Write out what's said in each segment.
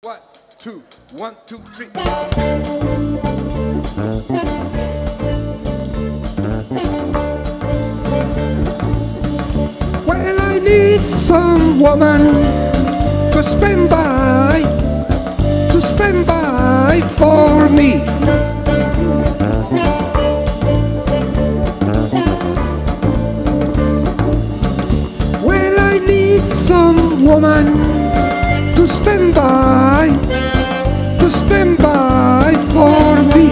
1, 2, 1, 2, 3. Well, I need some woman to stand by for me. Well, I need some woman to stand by for me.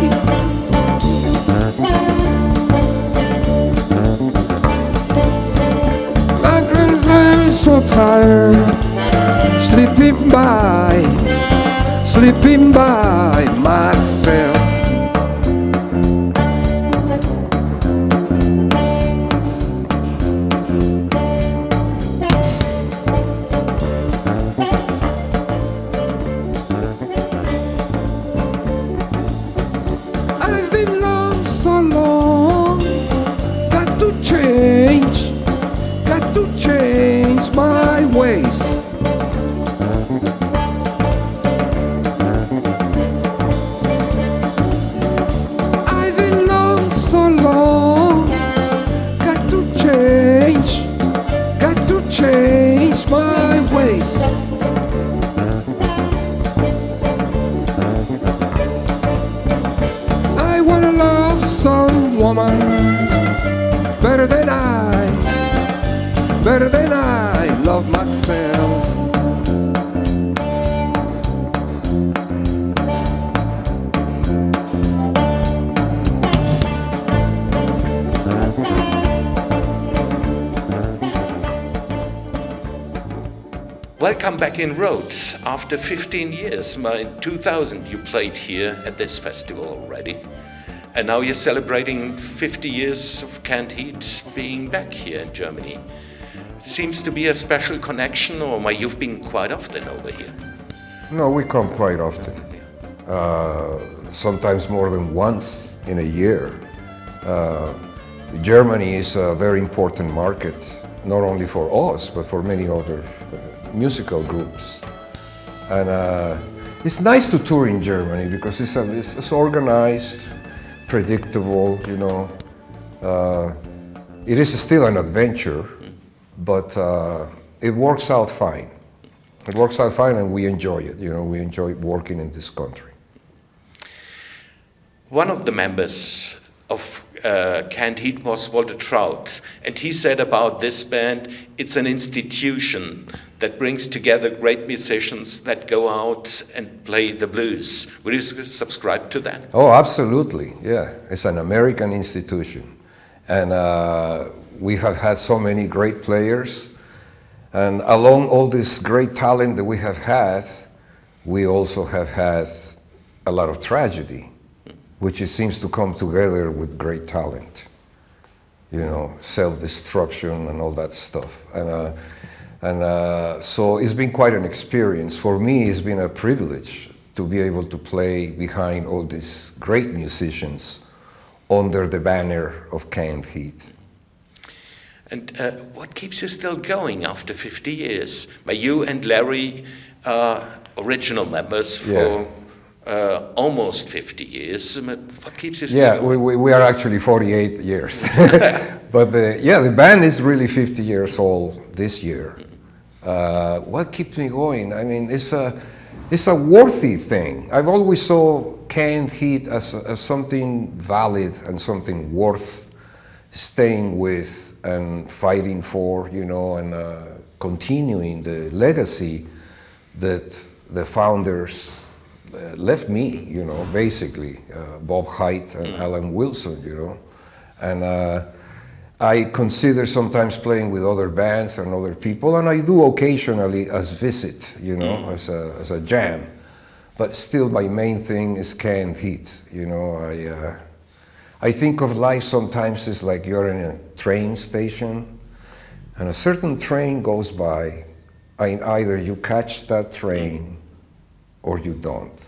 I'm so tired, sleeping by myself. I've been lost so long, got to change my ways. I've been lost so long, got to change my ways. I wanna love some woman better than I love myself. Welcome back in Rhodes. After 15 years, in 2000 you played here at this festival already. And now you're celebrating 50 years of Canned Heat being back here in Germany. Seems to be a special connection, or you've been quite often over here? No, we come quite often. Sometimes more than once in a year. Germany is a very important market, not only for us, but for many other musical groups. And it's nice to tour in Germany because it's organized, predictable, you know. It is still an adventure, but it works out fine. It works out fine and we enjoy it, you know, we enjoy working in this country. One of the members of Canned Heat was Walter Trout, and he said about this band, it's an institution that brings together great musicians that go out and play the blues. Would you subscribe to that? Oh, absolutely, yeah. It's an American institution. And we have had so many great players. And along all this great talent that we have had, we also have had a lot of tragedy, which it seems to come together with great talent. You know, self-destruction and all that stuff. And so it's been quite an experience. For me, it's been a privilege to be able to play behind all these great musicians under the banner of Canned Heat. And what keeps you still going after 50 years? You and Larry are original members for almost 50 years. What keeps you still going? Yeah, we are actually 48 years. But the band is really 50 years old this year. What keeps me going? I mean, it's a worthy thing. I've always saw Canned Heat as something valid and something worth staying with and fighting for, you know, and continuing the legacy that the founders left me, you know, basically, Bob Haidt and Alan Wilson, you know. And I consider sometimes playing with other bands and other people, and I do occasionally as visit, you know, as a jam. But still my main thing is Canned Heat, you know. I think of life sometimes as like you're in a train station and a certain train goes by and either you catch that train or you don't.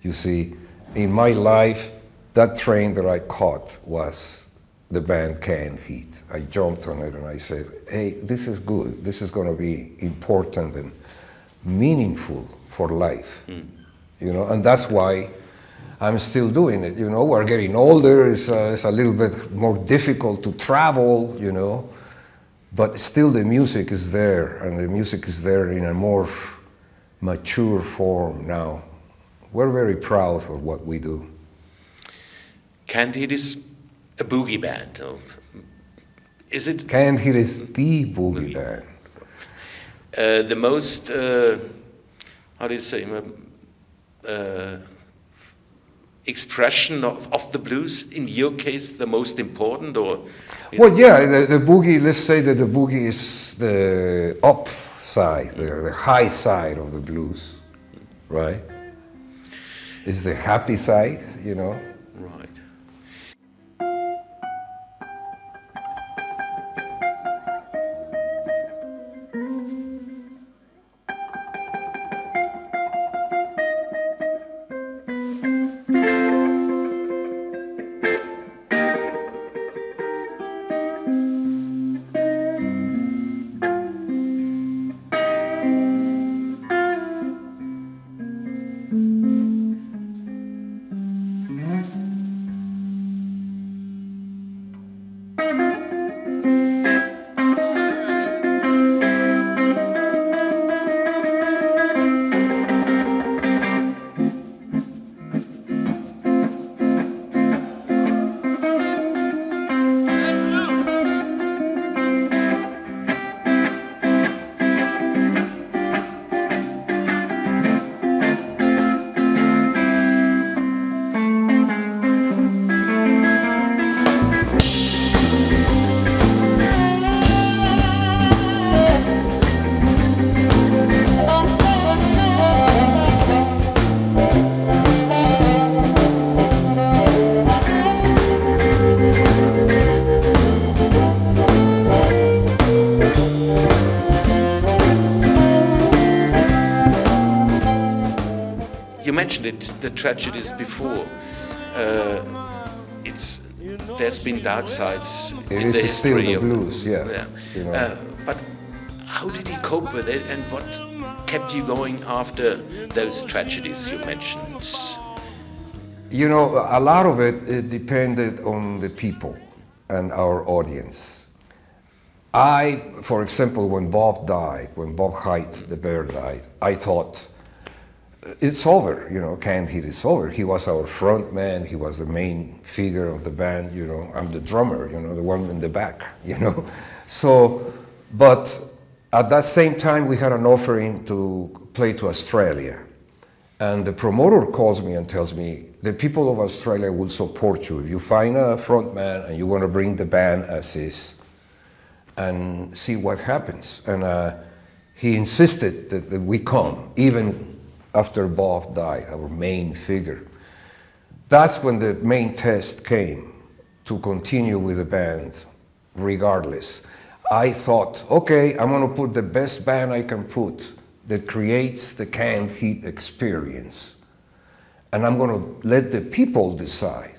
You see, in my life, that train that I caught was the band Canned Heat. I jumped on it and I said, hey, this is good. This is going to be important and meaningful for life, you know, and that's why I'm still doing it. You know, we're getting older, it's a little bit more difficult to travel, you know, but still the music is there, and the music is there in a more mature form now. We're very proud of what we do. Canned Heat is a boogie band. Is it? Canned Heat is the boogie band. The most, how do you say, expression of the blues, in your case, the most important, or? Well, yeah, the boogie, let's say that the boogie is the up side, the high side of the blues, right? It's the happy side, you know? Right. You mentioned it, the tragedies before. There's been dark sides in the history of the blues, yeah. You know. But how did he cope with it, and what kept you going after those tragedies you mentioned? You know, a lot of it depended on the people and our audience. For example, when Bob Haidt, the bear, died, I thought, it's over, you know, Canned Heat is over. He was our front man, he was the main figure of the band, you know, I'm the drummer, you know, the one in the back, you know. So, but at that same time we had an offering to play to Australia. And the promoter calls me and tells me, the people of Australia will support you if you find a front man and you want to bring the band as is and see what happens. And he insisted that we come, even after Bob died, our main figure. That's when the main test came to continue with the band regardless. I thought, okay, I'm gonna put the best band I can put that creates the Canned Heat experience. And I'm gonna let the people decide.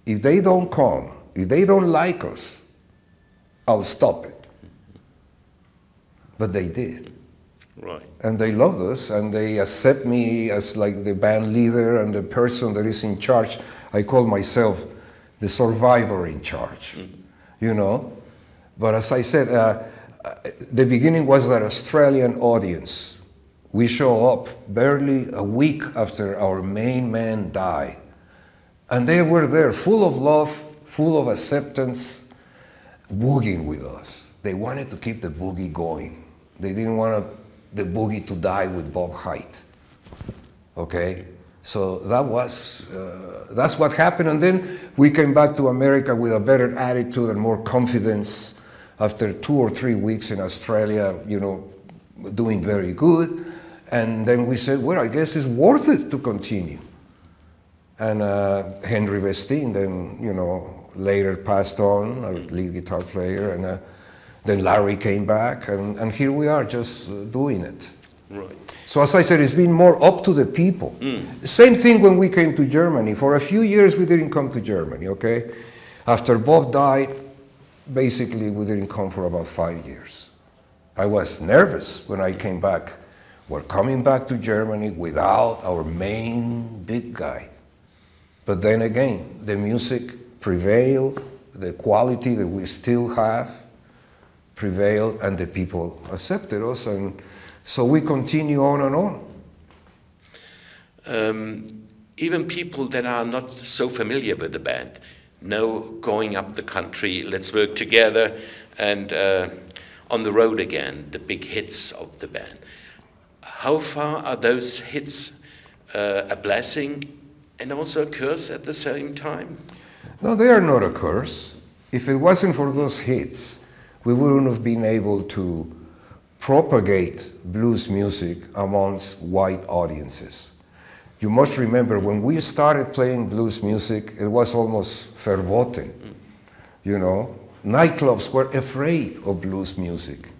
If they don't come, if they don't like us, I'll stop it. But they did. Right. And they loved us, and they accept me as like the band leader and the person that is in charge. I call myself the survivor in charge, you know. But as I said, the beginning was that Australian audience. We show up barely a week after our main man died. And they were there, full of love, full of acceptance, boogieing with us. They wanted to keep the boogie going. They didn't want the boogie to die with Bob Haidt. Okay? So that's what happened. And then we came back to America with a better attitude and more confidence after 2 or 3 weeks in Australia, you know, doing very good. And then we said, well, I guess it's worth it to continue. And Henry Westin then, you know, later passed on, our lead guitar player, and then Larry came back, and here we are just doing it. Right. So as I said, it's been more up to the people. Same thing when we came to Germany. For a few years we didn't come to Germany, okay? After Bob died, basically we didn't come for about 5 years. I was nervous when I came back We're coming back to Germany without our main big guy. But then again, the music prevailed, the quality that we still have prevailed, and the people accepted us, and so we continue on and on. Even people that are not so familiar with the band know going up the country, let's work together, and on the road again, the big hits of the band. How far are those hits a blessing and also a curse at the same time? No, they are not a curse. If it wasn't for those hits, we wouldn't have been able to propagate blues music amongst white audiences. You must remember, when we started playing blues music, it was almost verboten. You know, nightclubs were afraid of blues music.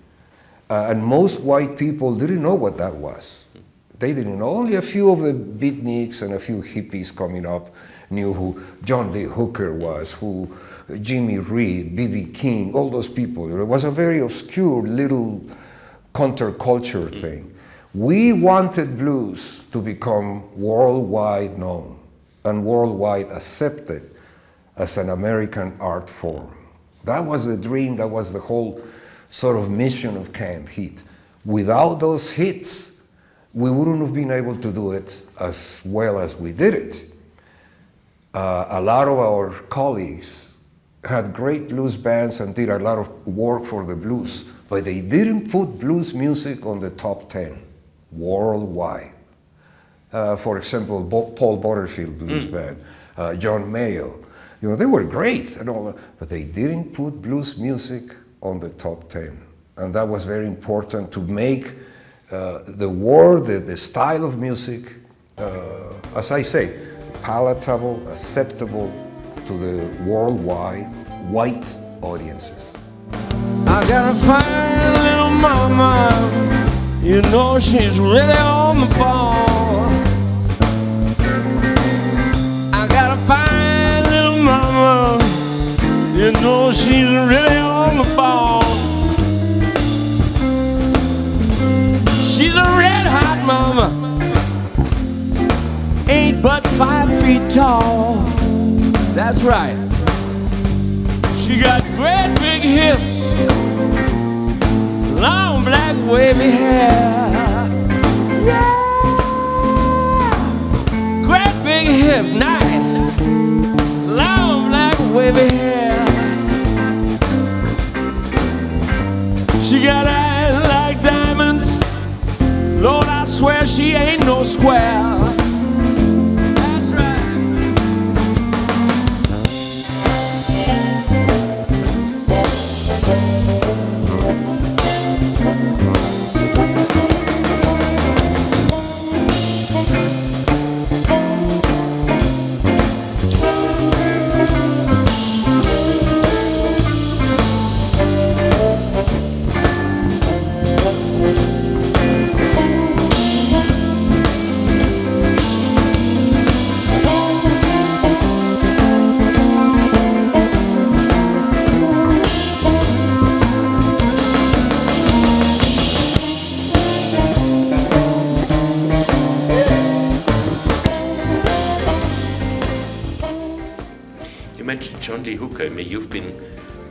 And most white people didn't know what that was. They didn't know. Only a few of the beatniks and a few hippies coming up knew who John Lee Hooker was, who Jimmy Reed, B.B. King, all those people. It was a very obscure little counterculture thing. We wanted blues to become worldwide known and worldwide accepted as an American art form. That was the dream, that was the whole sort of mission of Canned Heat. Without those hits, we wouldn't have been able to do it as well as we did it. A lot of our colleagues had great blues bands and did a lot of work for the blues, but they didn't put blues music on the top 10 worldwide. For example, Paul Butterfield Blues Band, John Mayall, you know, they were great and all, but they didn't put blues music on the top 10. And that was very important to make the word, the style of music, as I say, palatable, acceptable to the worldwide white audiences. I got a fine little mama, you know she's really on the ball. I got a fine little mama, you know she's really on the ball. She's a red hot mama, ain't but 5 feet tall. That's right. She got great big hips, long black wavy hair. Yeah, great big hips, nice, long black wavy hair. She got eyes like diamonds, Lord, I swear she ain't no square. That's right. John Lee Hooker, I mean, you've been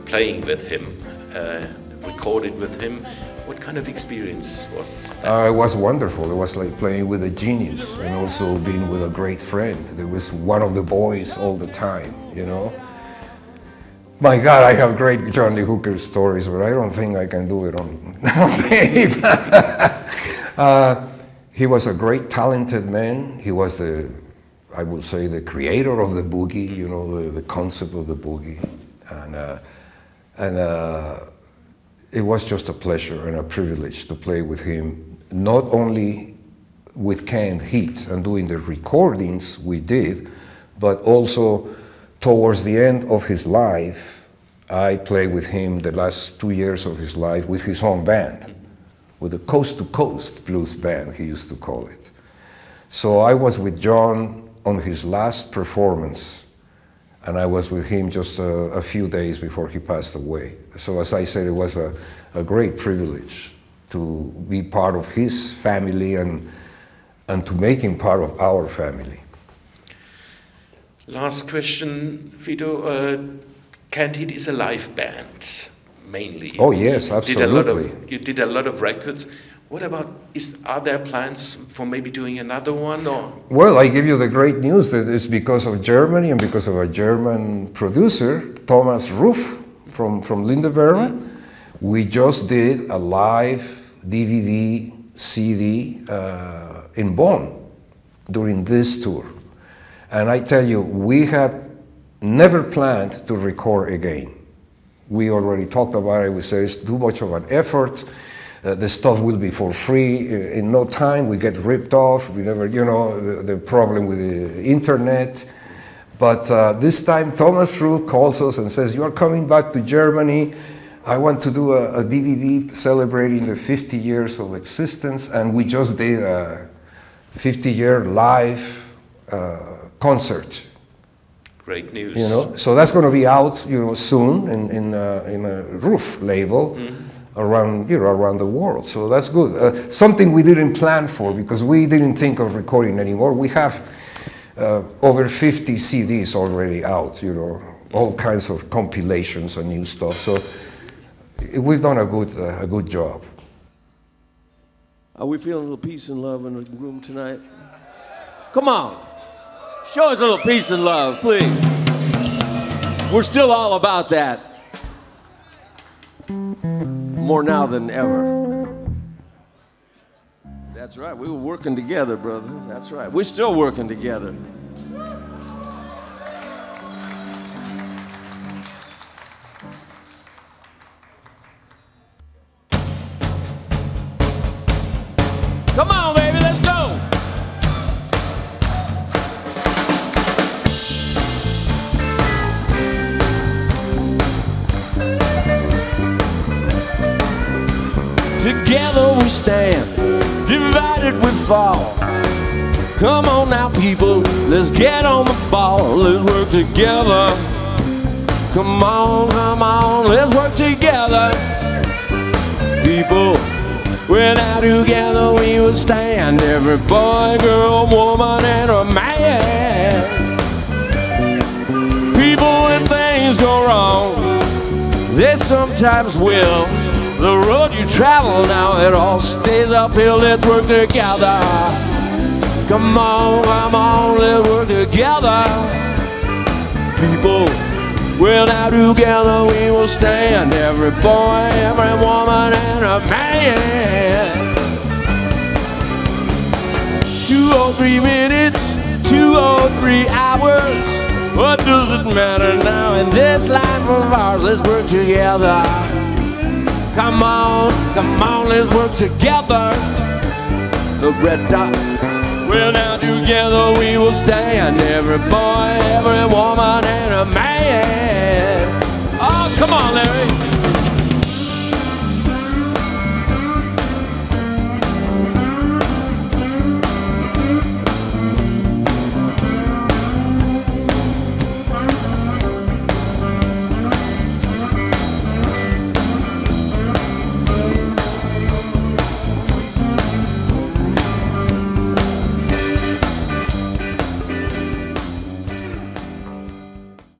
playing with him, recorded with him. What kind of experience was that? It was wonderful. It was like playing with a genius and also being with a great friend. There was one of the boys all the time, you know. My God, I have great John Lee Hooker stories, but I don't think I can do it on tape. He was a great, talented man. He was the, I would say, the creator of the boogie, you know, the concept of the boogie. And it was just a pleasure and a privilege to play with him, not only with Canned Heat and doing the recordings we did, but also towards the end of his life, I played with him the last 2 years of his life with his own band, with the Coast to Coast Blues Band, he used to call it. So I was with John on his last performance, and I was with him just a few days before he passed away. So as I said, it was a great privilege to be part of his family and to make him part of our family. Last question, Fito. Canned Heat is a live band, mainly. Oh yes, absolutely. You did a lot of records. What about, are there plans for maybe doing another one? Or? Well, I give you the great news that it's because of Germany and because of a German producer, Thomas Ruff from Lindenberger. We just did a live DVD, CD in Bonn during this tour. And I tell you, we had never planned to record again. We already talked about it. We said it's too much of an effort. The stuff will be for free in no time. We get ripped off. We never, you know, the problem with the internet. But this time, Thomas Ruff calls us and says, "You are coming back to Germany. I want to do a DVD celebrating the 50 years of existence." And we just did a 50-year live concert. Great news. You know, so that's going to be out, you know, soon in a Ruff label. Around, you know, around the world, so that's good. Something we didn't plan for because we didn't think of recording anymore. We have over 50 CDs already out, you know, all kinds of compilations and new stuff. So we've done a good job. Are we feeling a little peace and love in the room tonight? Come on, show us a little peace and love, please. We're still all about that. More now than ever. That's right, we were working together, brother. That's right, we're still working together. Come on, baby, let's go. Together we stand, divided we fall. Come on now, people, let's get on the ball. Let's work together. Come on, let's work together. People, we're now together we will stand. Every boy, girl, woman, and a man. People, when things go wrong, they sometimes will. The road you travel now, it all stays uphill. Let's work together. Come on, let's work together. People, we're now together, we will stand. Every boy, every woman, and a man. 2 or 3 minutes, 2 or 3 hours. What does it matter now in this life of ours? Let's work together. Come on, let's work together. The red dot, we're now together, we will stand. Every boy, every woman, and a man. Oh, come on, Larry.